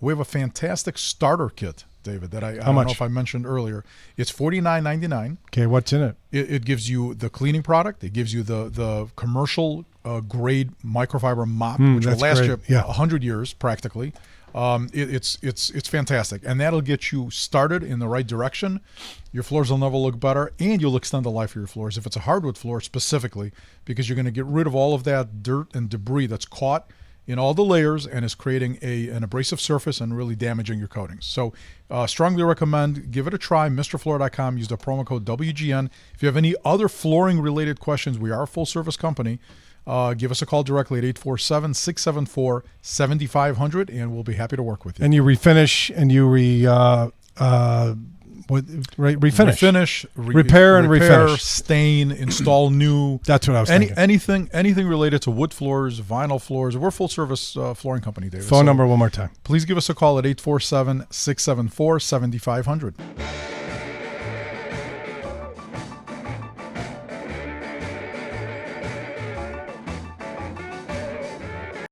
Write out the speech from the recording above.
we have a fantastic starter kit, David, that I don't know if I mentioned earlier. It's $49.99. Okay, what's in it? It gives you the cleaning product. It gives you the commercial grade microfiber mop, which will last you 100 years practically. It's fantastic, and that'll get you started in the right direction. Your floors will never look better, and you'll extend the life of your floors if it's a hardwood floor specifically, because you're going to get rid of all of that dirt and debris that's caught in all the layers and is creating an abrasive surface and really damaging your coatings. So strongly recommend, give it a try, MrFloor.com. Use the promo code WGN. If you have any other flooring related questions, we are a full service company. Give us a call directly at 847-674-7500, and we'll be happy to work with you. And you refinish and you refinish. Repair and refinish. Stain, install new. That's what I was thinking. Anything related to wood floors, vinyl floors. We're a full service flooring company, David. Phone number one more time. Please give us a call at 847-674-7500.